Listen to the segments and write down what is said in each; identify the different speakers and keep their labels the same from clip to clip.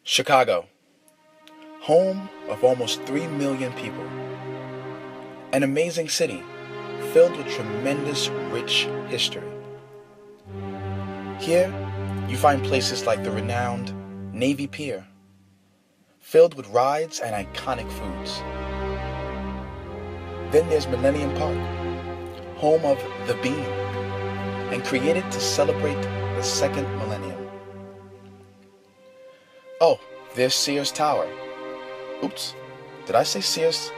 Speaker 1: Chicago, home of almost 3 million people. An amazing city filled with tremendous rich history. Here, you find places like the renowned Navy Pier, filled with rides and iconic foods. Then there's Millennium Park, home of The Bean, and created to celebrate the second millennium. Oh, there's Sears Tower. Oops, did I say Sears?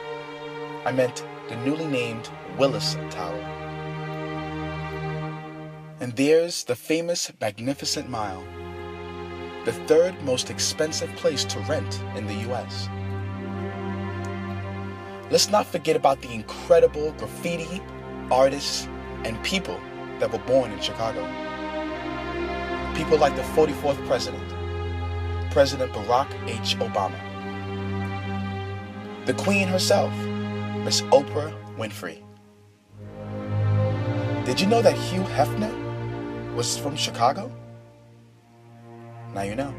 Speaker 1: I meant the newly named Willis Tower. And there's the famous Magnificent Mile, the third most expensive place to rent in the US. Let's not forget about the incredible graffiti, artists, and people that were born in Chicago. People like the 44th president, President Barack H. Obama. The Queen herself, Miss Oprah Winfrey. Did you know that Hugh Hefner was from Chicago? Now you know.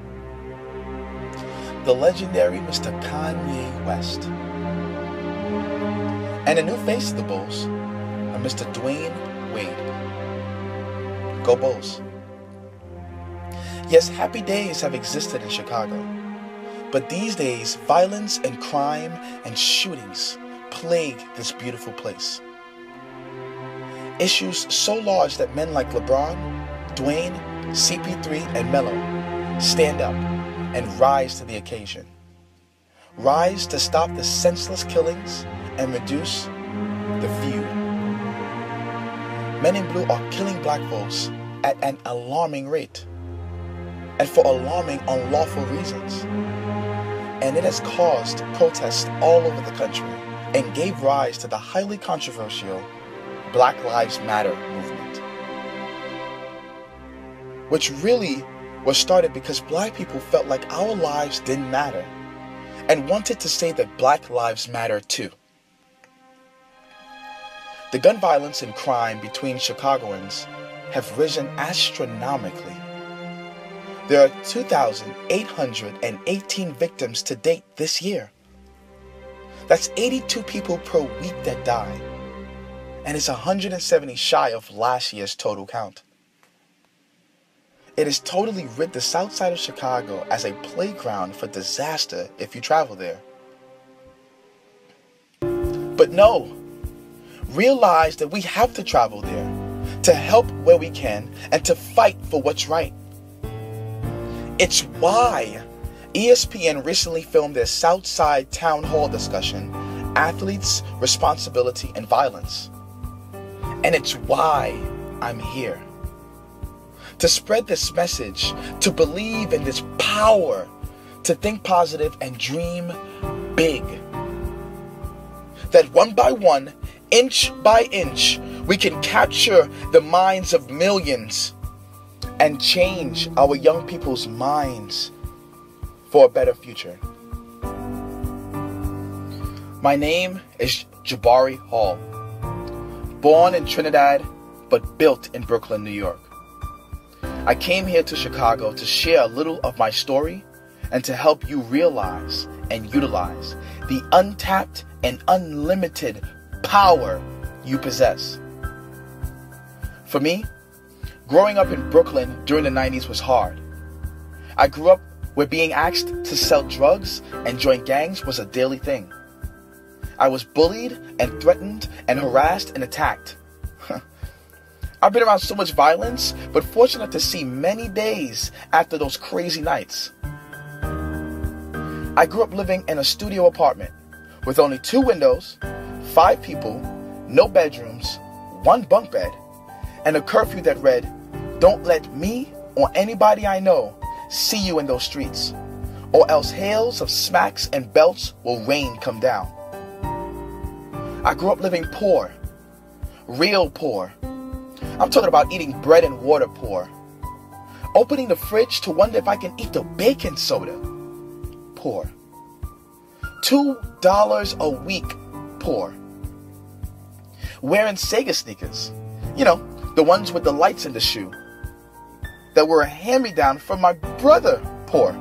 Speaker 1: The legendary Mr. Kanye West. And a new face to the Bulls, a Mr. Dwayne Wade. Go Bulls. Yes, happy days have existed in Chicago, but these days, violence and crime and shootings plague this beautiful place. Issues so large that men like LeBron, Dwayne, CP3, and Melo stand up and rise to the occasion. Rise to stop the senseless killings and reduce the feud. Men in blue are killing black folks at an alarming rate, and for alarming, unlawful reasons. And it has caused protests all over the country and gave rise to the highly controversial Black Lives Matter movement, which really was started because black people felt like our lives didn't matter and wanted to say that Black Lives Matter too. The gun violence and crime between Chicagoans have risen astronomically. There are 2,818 victims to date this year. That's 82 people per week that die, and it's 170 shy of last year's total count. It has totally rid the south side of Chicago as a playground for disaster if you travel there. But no, realize that we have to travel there to help where we can and to fight for what's right. It's why ESPN recently filmed their Southside Town Hall discussion, Athletes, Responsibility, and Violence. And it's why I'm here. To spread this message, to believe in this power, to think positive and dream big. That one by one, inch by inch, we can capture the minds of millions and change our young people's minds for a better future. My name is Jabari Hall, born in Trinidad but built in Brooklyn, New York. I came here to Chicago to share a little of my story and to help you realize and utilize the untapped and unlimited power you possess. For me, growing up in Brooklyn during the 90s was hard. I grew up where being asked to sell drugs and join gangs was a daily thing. I was bullied and threatened and harassed and attacked. I've been around so much violence, but fortunate to see many days after those crazy nights. I grew up living in a studio apartment with only 2 windows, 5 people, no bedrooms, 1 bunk bed, and a curfew that read, "Don't let me or anybody I know see you in those streets, or else hails of smacks and belts will rain come down." I grew up living poor, real poor. I'm talking about eating bread and water poor. Opening the fridge to wonder if I can eat the baking soda. Poor. $2 a week. Poor. Wearing Sega sneakers. You know, the ones with the lights in the shoe. That were a hand-me-down from my brother. Poor.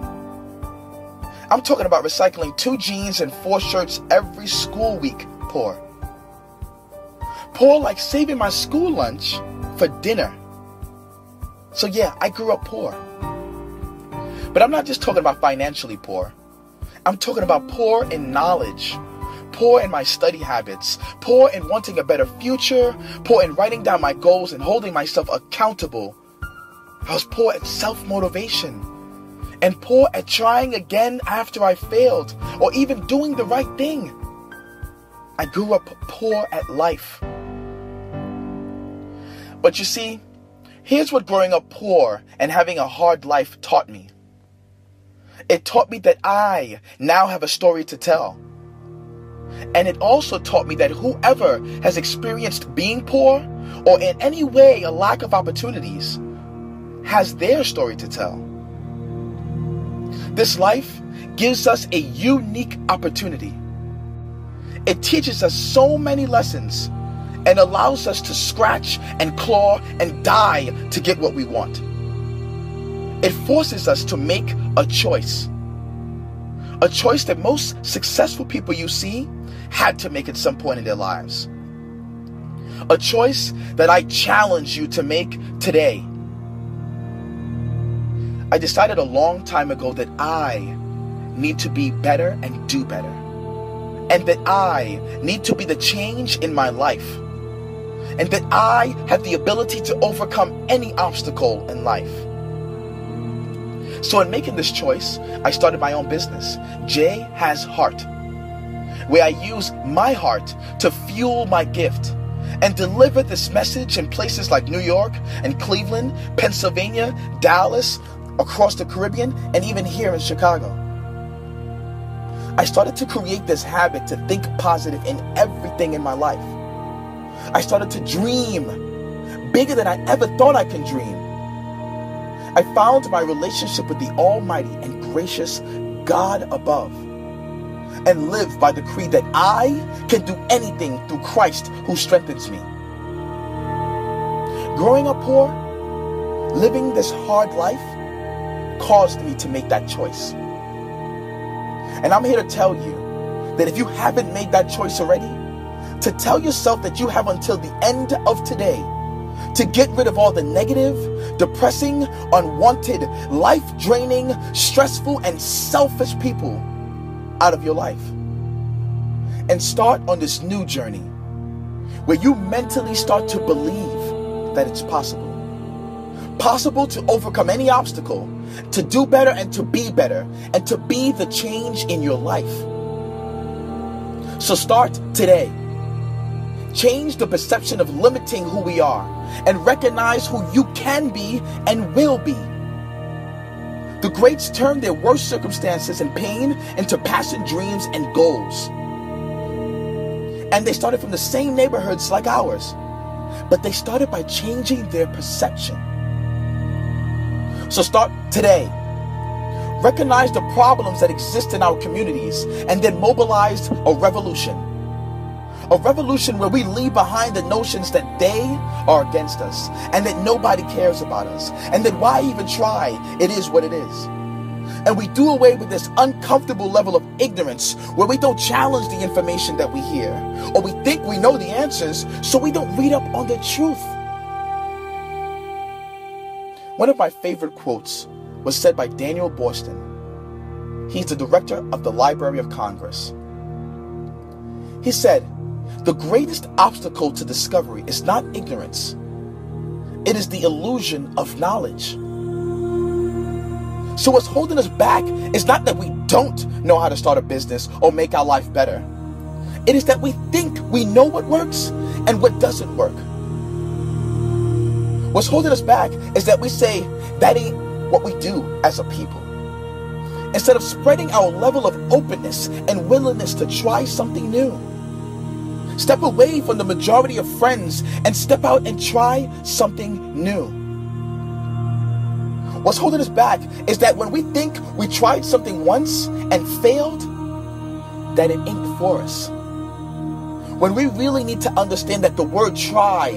Speaker 1: I'm talking about recycling 2 jeans and 4 shirts every school week poor. Poor like saving my school lunch for dinner. So yeah, I grew up poor. But I'm not just talking about financially poor. I'm talking about poor in knowledge, poor in my study habits, poor in wanting a better future, poor in writing down my goals and holding myself accountable. I was poor at self-motivation and poor at trying again after I failed or even doing the right thing. I grew up poor at life. But you see, here's what growing up poor and having a hard life taught me. It taught me that I now have a story to tell. And it also taught me that whoever has experienced being poor or in any way a lack of opportunities has their story to tell. This life gives us a unique opportunity. It teaches us so many lessons and allows us to scratch and claw and die to get what we want. It forces us to make a choice that most successful people you see had to make at some point in their lives. A choice that I challenge you to make today. I decided a long time ago that I need to be better and do better, and that I need to be the change in my life, and that I have the ability to overcome any obstacle in life. So in making this choice, I started my own business, JHasHeart, where I use my heart to fuel my gift and deliver this message in places like New York and Cleveland, Pennsylvania, Dallas, across the Caribbean, and even here in Chicago. I started to create this habit to think positive in everything in my life. I started to dream bigger than I ever thought I can dream. I found my relationship with the almighty and gracious God above and live by the creed that I can do anything through Christ who strengthens me. Growing up poor, living this hard life, caused me to make that choice. And I'm here to tell you that if you haven't made that choice already, to tell yourself that you have until the end of today to get rid of all the negative, depressing, unwanted, life-draining, stressful, and selfish people out of your life. And start on this new journey where you mentally start to believe that it's possible. Possible to overcome any obstacle, to do better and to be better, and to be the change in your life. So start today. Change the perception of limiting who we are and recognize who you can be and will be. The greats turned their worst circumstances and pain into passion, dreams, and goals. And they started from the same neighborhoods like ours, but they started by changing their perception. So start today. Recognize the problems that exist in our communities and then mobilize a revolution. A revolution where we leave behind the notions that they are against us and that nobody cares about us and that why even try? It is what it is. And we do away with this uncomfortable level of ignorance where we don't challenge the information that we hear, or we think we know the answers, so we don't read up on the truth. One of my favorite quotes was said by Daniel Boston. He's the director of the Library of Congress. He said, "The greatest obstacle to discovery is not ignorance. It is the illusion of knowledge." So what's holding us back is not that we don't know how to start a business or make our life better. It is that we think we know what works and what doesn't work. What's holding us back is that we say that ain't what we do as a people. Instead of spreading our level of openness and willingness to try something new. Step away from the majority of friends and step out and try something new. What's holding us back is that when we think we tried something once and failed, that it ain't for us. When we really need to understand that the word try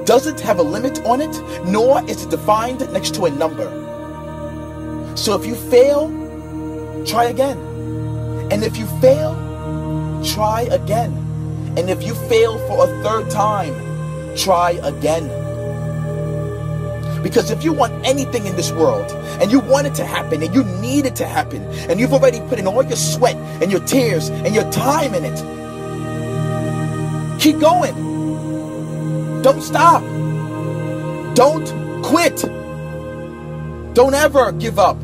Speaker 1: doesn't have a limit on it, nor is it defined next to a number. So if you fail, try again. And if you fail, try again. And if you fail for a third time, try again. Because if you want anything in this world, and you want it to happen, and you need it to happen, and you've already put in all your sweat and your tears and your time in it, keep going. Don't stop. Don't quit. Don't ever give up.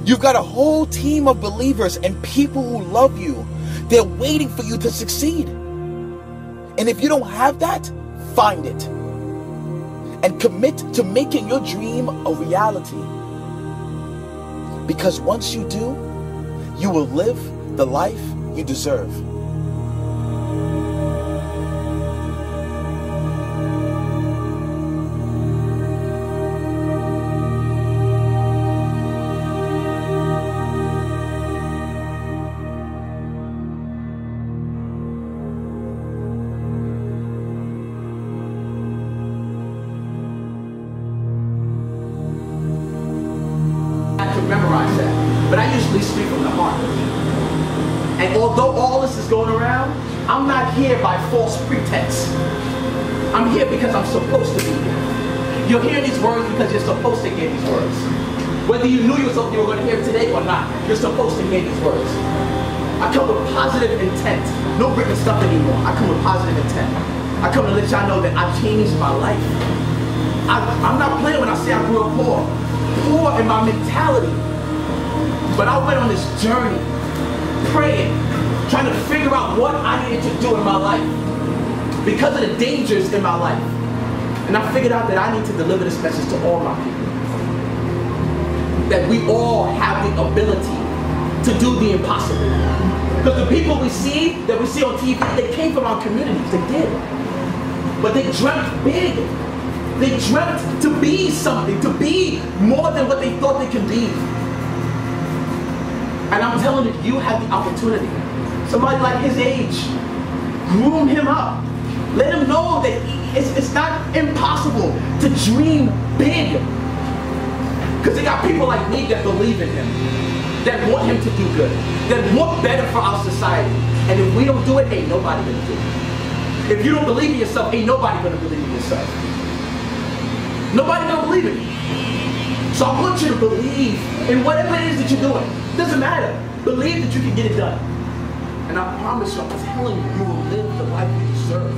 Speaker 1: You've got a whole team of believers and people who love you. They're waiting for you to succeed. And if you don't have that, find it. And commit to making your dream a reality. Because once you do, you will live the life you deserve.
Speaker 2: Memorize that, but I usually speak from the heart. And although all this is going around, I'm not here by false pretense. I'm here because I'm supposed to be here. You're hearing these words because you're supposed to hear these words. Whether you knew you were going to hear it today or not, you're supposed to hear these words. I come with positive intent. No written stuff anymore. I come with positive intent. I come to let y'all know that I've changed my life. I'm not playing when I say I grew up poor. Poor in my mentality. But I went on this journey, praying, trying to figure out what I needed to do in my life because of the dangers in my life. And I figured out that I need to deliver this message to all my people. That we all have the ability to do the impossible. Because the people that we see on TV, they came from our communities, they did. But they dreamt big. They dreamt to be something, to be more than what they thought they could be. And I'm telling you, you have the opportunity. Somebody like his age, groom him up. Let him know that it's not impossible to dream big. Because they got people like me that believe in him, that want him to do good, that want better for our society. And if we don't do it, ain't nobody gonna do it. If you don't believe in yourself, ain't nobody gonna believe in yourself. Nobody gonna believe in you. So I want you to believe in whatever it is that you're doing. It doesn't matter. Believe that you can get it done. And I promise you, I'm telling you, you will live the life you deserve.